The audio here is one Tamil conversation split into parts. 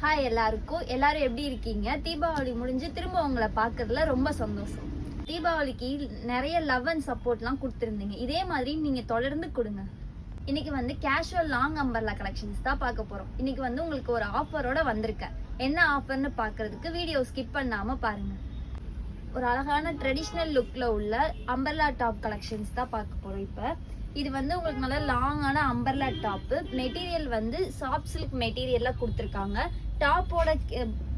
ஹாய் எல்லாரும் எப்படி இருக்கீங்க? தீபாவளி முடிஞ்சு திரும்ப உங்களை பார்க்கறதுல ரொம்ப சந்தோஷம். தீபாவளிக்கு நிறைய லவ் அண்ட் சப்போர்ட்லாம் கொடுத்துருந்தீங்க. இதே மாதிரி நீங்க தொடர்ந்து கொடுங்க. இன்னைக்கு வந்து கேஷுவல் லாங் அம்பர்லா கலெக்ஷன்ஸ் தான் பார்க்க போறோம். இன்னைக்கு வந்து உங்களுக்கு ஒரு ஆஃபரோட வந்திருக்கேன். என்ன ஆஃபர்னு பார்க்கறதுக்கு வீடியோ ஸ்கிப் பண்ணாம பாருங்க. ஒரு அழகான ட்ரெடிஷ்னல் லுக்ல உள்ள அம்பர்லா டாப் கலெக்ஷன்ஸ் தான் பார்க்க போறோம். இப்போ இது வந்து உங்களுக்கு நல்ல லாங்கான அம்பர்லா டாப்பு. மெட்டீரியல் வந்து சாஃப்ட் சில்க் மெட்டீரியல்ல கொடுத்துருக்காங்க. டாப்போட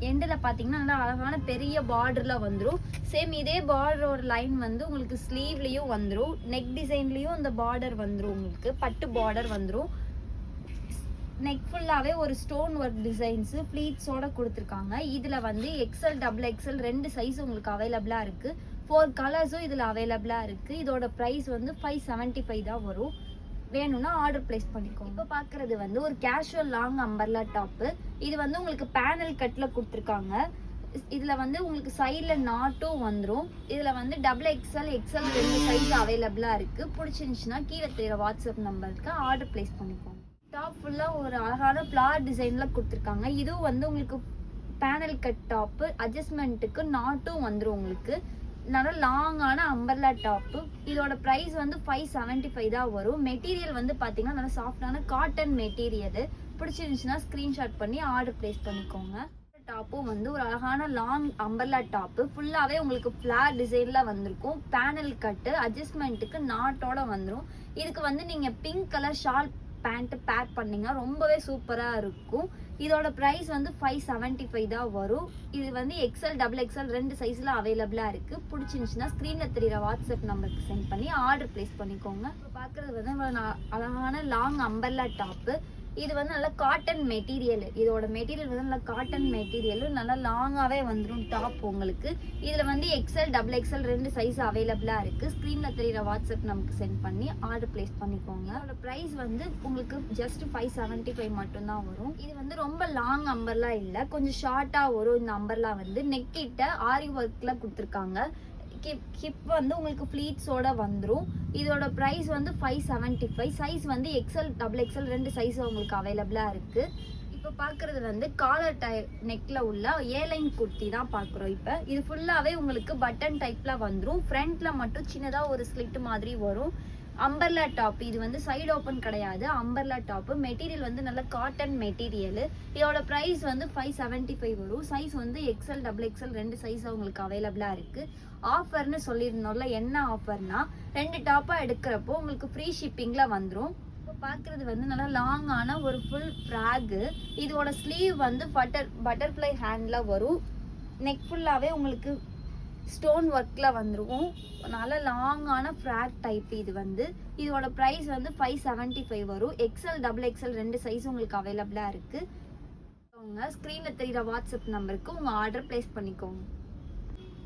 எண்டில் பார்த்தீங்கன்னா நல்லா அழகான பெரிய பார்டரில் வந்துடும். சேம் இதே பார்டரோட லைன் வந்து உங்களுக்கு ஸ்லீவ்லேயும் வந்துடும். நெக் டிசைன்லேயும் இந்த பார்டர் வந்துடும். உங்களுக்கு பட்டு பார்டர் வந்துடும். நெக் ஃபுல்லாகவே ஒரு ஸ்டோன் ஒர்க் டிசைன்ஸு ஃப்ளீட்ஸோட கொடுத்துருக்காங்க. இதில் வந்து எக்ஸல் டபுள் எக்ஸல் 2 சைஸ் உங்களுக்கு அவைலபிளாக இருக்குது. 4 கலர்ஸும் இதில் அவைலபிளாக இருக்குது. இதோட ப்ரைஸ் வந்து 575 தான் வரும். வேணும்னா ஆர்டர் பிளேஸ் பண்ணிக்கோங்க. இப்போ பார்க்குறது வந்து ஒரு கேஷுவல் லாங் அம்பர்லா டாப்பு. இது வந்து உங்களுக்கு பேனல் கட்டில் கொடுத்துருக்காங்க. இதில் வந்து உங்களுக்கு சைடில் நாட்டும் வந்துடும். இதில் வந்து டபுள் எக்ஸல் 2 சைஸ் அவைலபிளாக இருக்குது. பிடிச்சிருந்துச்சுன்னா கீழே தெரியுற வாட்ஸ்அப் நம்பருக்கு ஆர்டர் பிளேஸ் பண்ணிக்கோங்க. டாப் ஃபுல்லாக ஒரு அழகான ஃப்ளார் டிசைனில் கொடுத்துருக்காங்க. இதுவும் வந்து உங்களுக்கு பேனல் கட் டாப்பு. அட்ஜஸ்ட்மெண்ட்டுக்கு நாட்டும் வந்துடும். உங்களுக்கு நல்ல லாங்கான அம்பர்லா டாப்பு. இதோட ப்ரைஸ் வந்து 575 தான் வரும். மெட்டீரியல் வந்து பார்த்தீங்கன்னா நல்ல சாஃப்டான காட்டன் மெட்டீரியல். பிடிச்சிருந்துச்சுன்னா ஸ்க்ரீன்ஷாட் பண்ணி ஆர்டர் பிளேஸ் பண்ணிக்கோங்க. டாப்பும் வந்து ஒரு அழகான லாங் அம்பர்லா டாப்பு. ஃபுல்லாகவே உங்களுக்கு ஃப்ளார் டிசைனில் வந்திருக்கும். பேனல் கட்டு அட்ஜஸ்ட்மெண்ட்டுக்கு நாட்டோட வந்துடும். இதுக்கு வந்து நீங்கள் பிங்க் கலர் ஷால் பேண்ட் பேர் பண்ணிங்கன்னா ரொம்பவே சூப்பராக இருக்கும். இதோட ப்ரைஸ் வந்து 575 தான் வரும். இது வந்து எக்ஸல் டபுள் எக்ஸல் 2 சைஸில் அவைலபிளாக இருக்குது. பிடிச்சிருந்துச்சுன்னா ஸ்க்ரீனில் தெரியுற வாட்ஸ்அப் நம்பருக்கு சென்ட் பண்ணி ஆர்டர் பிளேஸ் பண்ணிக்கோங்க. இப்போ பார்க்குறது வந்து அழகான லாங் அம்பர்லா டாப்பு. இது வந்து நல்லா காட்டன் மெட்டீரியல். இதோட மெட்டீரியல் வந்து நல்லா காட்டன் மெட்டீரியல். நல்லா லாங்காகவே வந்துடும் டாப் உங்களுக்கு. இதில் வந்து எக்ஸல் டபுள் எக்ஸல் 2 சைஸ் அவைலபிளாக இருக்குது. ஸ்க்ரீனில் தெரியுற வாட்ஸ்அப் நமக்கு சென்ட் பண்ணி ஆர்டர் பிளேஸ் பண்ணிக்கோங்க. அதோட ப்ரைஸ் வந்து உங்களுக்கு ஜஸ்ட் 575 மட்டும்தான் வரும். இது வந்து ரொம்ப லாங் அம்பர்லா இல்லை, கொஞ்சம் ஷார்ட்டாக வரும். இந்த அம்பர்லா வந்து நெக்கிட்ட ஆரி ஒர்க்கில் கொடுத்துருக்காங்க. ஹிப் வந்து உங்களுக்கு ஃப்ளீட்ஸோட வந்துடும். இதோட ப்ரைஸ் வந்து 575. சைஸ் வந்து எக்ஸல் டபுள் எக்ஸல் 2 சைஸ் உங்களுக்கு அவைலபிளாக இருக்குது. இப்போ பார்க்குறது வந்து காலர் நெக்கில் உள்ள ஏலைன் குர்த்தி தான் பார்க்குறோம். இப்போ இது ஃபுல்லாகவே உங்களுக்கு பட்டன் டைப்பில் வந்துடும். ஃப்ரண்ட்டில் மட்டும் சின்னதாக ஒரு ஸ்லிட் மாதிரி வரும். Umbrella top. இது வந்து சைடு ஓப்பன் கிடையாது, அம்பர்லா டாப்பு. மெட்டீரியல் வந்து நல்ல காட்டன் மெட்டீரியல். இதோட ப்ரைஸ் வந்து 575 வரும். சைஸ் வந்து எக்ஸல் டபுள் எக்ஸல் 2 சைஸ் உங்களுக்கு அவைலபிளாக இருக்குது. ஆஃபர்னு சொல்லியிருந்தோம்ல, என்ன ஆஃபர்னா 2 டாப்பாக எடுக்கிறப்போ உங்களுக்கு ஃப்ரீ ஷிப்பிங்கில் வந்துடும். இப்போ பார்க்குறது வந்து நல்லா லாங்கான ஒரு ஃபுல் ஃப்ராகு. இதோட ஸ்லீவ் வந்து பட்டர்ஃப்ளை ஹேண்டில் வரும். நெக் ஃபுல்லாகவே உங்களுக்கு ஸ்டோன் ஒர்க்கில் வந்துடும். நல்ல லாங்கான ஃப்ராக் டைப். இது வந்து இதோட ப்ரைஸ் வந்து 575 வரும். எக்ஸல் டபுள் எக்ஸல் 2 சைஸ் உங்களுக்கு அவைலபிளாக இருக்குது. உங்கள் ஸ்க்ரீனில் தெரிகிற வாட்ஸ்அப் நம்பருக்கு உங்கள் ஆர்டர் ப்ளேஸ் பண்ணிக்கோங்க.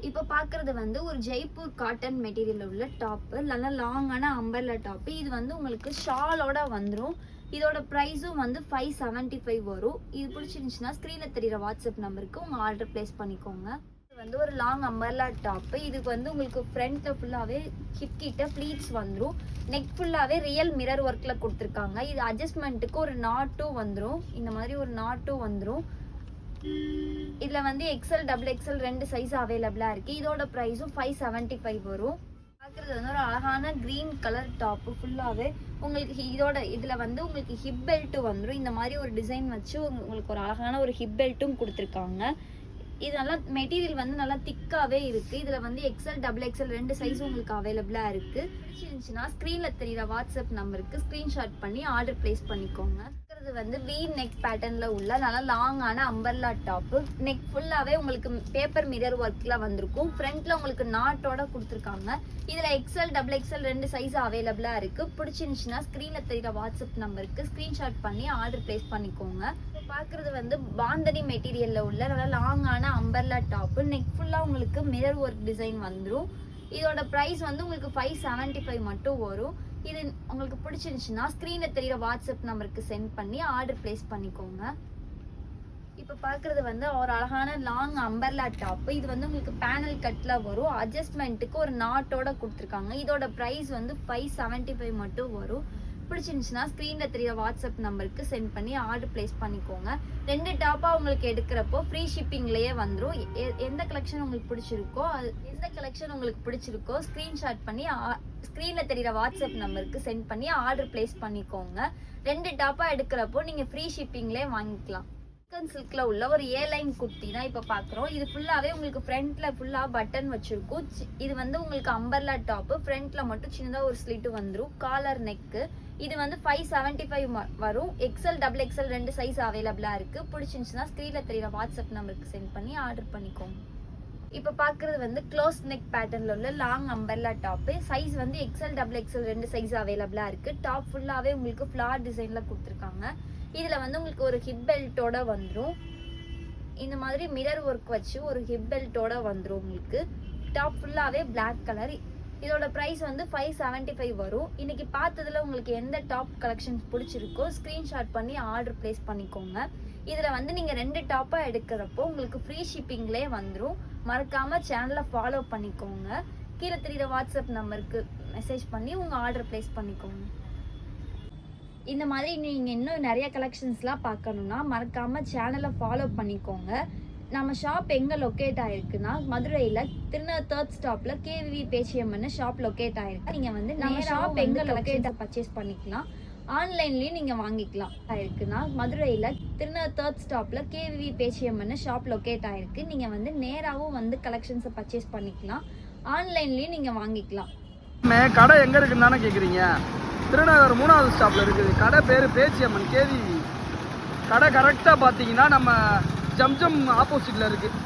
இப்போ பார்க்குறது வந்து ஒரு ஜெய்ப்பூர் காட்டன் மெட்டீரியல் உள்ள டாப்பு. நல்ல லாங்கான அம்பர்லா டாப்பு. இது வந்து உங்களுக்கு ஷாலோட வந்துடும். இதோட ப்ரைஸும் வந்து 575 வரும். இது பிடிச்சிருந்துச்சுன்னா ஸ்க்ரீனில் தெரிகிற வாட்ஸ்அப் நம்பருக்கு உங்கள் ஆர்டர் ப்ளேஸ் பண்ணிக்கோங்க. இது வந்து ஒரு லாங் அம்பர்லா டாப்பு. இதுக்கு வந்து உங்களுக்கு ஃப்ரண்ட்டில் ஃபுல்லாகவே ஹிப் கிட்ட ஃப்ளீட்ஸ் வந்துடும். நெக் ஃபுல்லாகவே ரியல் மிரர் ஒர்க்கில் கொடுத்துருக்காங்க. இது அட்ஜஸ்ட்மெண்ட்டுக்கு ஒரு நாட்டும் வந்துடும். இந்த மாதிரி ஒரு நாட்டும் வந்துடும். இதில் வந்து எக்ஸல் டபுள் எக்ஸல் 2 சைஸ் அவைலபிளாக இருக்குது. இதோட ப்ரைஸும் 575 வரும். பார்க்குறது வந்து ஒரு அழகான க்ரீன் கலர் டாப்பு. ஃபுல்லாகவே உங்களுக்கு இதில் வந்து உங்களுக்கு ஹிப் பெல்ட்டும் வந்துடும். இந்த மாதிரி ஒரு டிசைன் வச்சு உங்களுக்கு ஒரு அழகான ஒரு ஹிப் பெல்ட்டும் கொடுத்துருக்காங்க. இது நல்லா மெட்டீரியல் வந்து நல்லா திக்காகவே இருக்குது. இதில் வந்து எக்ஸல் டபுள் எக்ஸல் 2 சைஸ் உங்களுக்கு அவைலபிளாக இருக்குது. பிடிச்சிருந்துச்சுன்னா ஸ்க்ரீனில் தெரியுற வாட்ஸ்அப் நம்பருக்கு ஸ்க்ரீன்ஷாட் பண்ணி ஆர்டர் ப்ளேஸ் பண்ணிக்கோங்க. இது வந்து வி நெக் பேட்டர்னில் உள்ள நல்லா லாங்கான அம்பர்லா டாப்பு. நெக் ஃபுல்லாகவே உங்களுக்கு பேப்பர் மிரர் ஒர்க்கில் வந்திருக்கும். ஃப்ரண்ட்டில் உங்களுக்கு நாட்டோட கொடுத்துருக்காங்க. இதில் எக்ஸல் டபுள் எக்ஸல் 2 சைஸ் அவைலபிளாக இருக்குது. பிடிச்சிருந்துச்சுன்னா ஸ்க்ரீனில் தெரியுற வாட்ஸ்அப் நம்பருக்கு ஸ்க்ரீன்ஷாட் பண்ணி ஆர்டர் ப்ளேஸ் பண்ணிக்கோங்க. பார்க்குறது வந்து பாந்தனி மெட்டீரியலில் உள்ள நல்லா லாங்கான அம்பர்லா டாப்பு. நெக் ஃபுல்லாக உங்களுக்கு மிரர் ஒர்க் டிசைன் வந்துடும். இதோட ப்ரைஸ் வந்து உங்களுக்கு 575 மட்டும் வரும். இது உங்களுக்கு பிடிச்சிருந்துச்சுன்னா ஸ்க்ரீனில் தெரியுற வாட்ஸ்அப் நம்பருக்கு சென்ட் பண்ணி ஆர்டர் ப்ளேஸ் பண்ணிக்கோங்க. இப்போ பார்க்குறது வந்து ஒரு அழகான லாங் அம்பர்லா டாப்பு. இது வந்து உங்களுக்கு பேனல் கட்டில் வரும். அட்ஜஸ்ட்மெண்ட்டுக்கு ஒரு நாட்டோட கொடுத்துருக்காங்க. இதோட ப்ரைஸ் வந்து 575 மட்டும் வரும். பிடிச்சிருந்துச்சுன்னா ஸ்க்ரீன்ல தெரியற வாட்ஸ்அப் நம்பருக்கு சென்ட் பண்ணி ஆர்டர் பிளேஸ் பண்ணிக்கோங்க. 2 டாப்பா உங்களுக்கு எடுக்கிறப்போ ஃப்ரீ ஷிப்பிங்லயே வந்துடும். எந்த கலெக்ஷன் உங்களுக்கு பிடிச்சிருக்கோ ஸ்கிரீன்ஷாட் பண்ணி ஸ்க்ரீன்ல தெரியற வாட்ஸ்அப் நம்பருக்கு சென்ட் பண்ணி ஆர்டர் பிளேஸ் பண்ணிக்கோங்க. 2 டாப்பா எடுக்கிறப்போ நீங்க ஃப்ரீ ஷிப்பிங்லயே வாங்கிக்கலாம். சில்க்ல உள்ள ஒரு ஏ லைன் குர்த்தி தான் இப்ப பாக்குறோம். இது ஃபுல்லாவே உங்களுக்கு ஃப்ரண்ட்ல ஃபுல்லா பட்டன் வச்சிருக்கும். இது வந்து உங்களுக்கு அம்பர்லா டாப், ஃப்ரண்ட்ல மட்டும் சின்னதா ஒரு ஸ்லிட் வந்துரும். Collar neck. இது வந்து 575 வரும். XL டபுள் XL 2 சைஸ் அவைலபிளா இருக்கு. பிடிச்சிருந்துச்சுன்னா ஸ்கிரீன்ல தெரியற வாட்ஸ்அப் நம்பருக்கு சென்ட் பண்ணி ஆர்டர் பண்ணிக்கோங்க. இப்ப பாக்குறது வந்து க்ளோஸ் நெக் பேட்டர்ன்ல உள்ள லாங் அம்பர்லா டாப். சைஸ் வந்து XL டபுள் XL 2 சைஸ் அவைலபிளா இருக்கு. டாப் ஃபுல்லாவே உங்களுக்கு ஃபிளார் டிசைன்ல கொடுத்துருக்காங்க. இதுல வந்து உங்களுக்கு ஒரு ஹிப் பெல்ட்டோட வந்துரும். இந்த மாதிரி மிரர் ஒர்க் வச்சு ஒரு ஹிப் பெல்ட்டோட வந்துரும். உங்களுக்கு டாப் ஃபுல்லாவே Black கலர். இதோட பிரைஸ் வந்து 575 வரும். இன்னைக்கு பார்த்ததுல உங்களுக்கு எந்த டாப் கலெக்ஷன்ஸ் பிடிச்சிருக்கோ ஸ்கிரீன்ஷாட் பண்ணி ஆர்டர் பிளேஸ் பண்ணிக்கோங்க. இதுல வந்து நீங்க 2 டாப்பா எடுக்கிறப்போ உங்களுக்கு ஃப்ரீ ஷிப்பிங்லயே வந்துரும். மறக்காம சேனலை ஃபாலோ பண்ணிக்கோங்க. கீழே தெரியுற வாட்ஸ்அப் நம்பருக்கு மெசேஜ் பண்ணி உங்க ஆர்டர் பிளேஸ் பண்ணிக்கோங்க. இந்த மாதிரி நீங்க இன்னும் நிறைய கலெக்ஷன்ஸ்லாம் பார்க்கணும்னா மறக்காம சேனலை ஃபாலோ பண்ணிக்கோங்க. நம்ம ஷாப் எங்க லொக்கேட் ஆயிருக்குன்னா மதுரையில திருநெல்வேலி 3rd ஸ்டாப்ல KVV பேச்சியம்மன் ஷாப் லொக்கேட் ஆயிருக்கு. நீங்க வந்து நம்ம ஷாப் எங்க லொக்கேட் பர்ச்சேஸ் பண்ணிக்கலாம், ஆன்லைன்லயும் நீங்க வாங்கிக்கலாம். ஆயிருக்குன்னா மதுரையில திருநெல்வேலி 3rd ஸ்டாப்ல KVV பேச்சியம்மன் ஷாப் லொக்கேட் ஆயிருக்கு. நீங்க வந்து நேராவும் வந்து கலெக்ஷன்ஸை பர்ச்சேஸ் பண்ணிக்கலாம், ஆன்லைன்லயும் நீங்க வாங்கிக்கலாம். கடை எங்க இருக்குன்னு தானே கேக்குறீங்க? திருநகர் 3வது ஸ்டாப்ல இருக்குது. கடை பேரு பேச்சியம்மன் KVV. கடை கரெக்டாக பார்த்தீங்கன்னா நம்ம ஜம்ஜம் ஆப்போசிட்ல இருக்குது.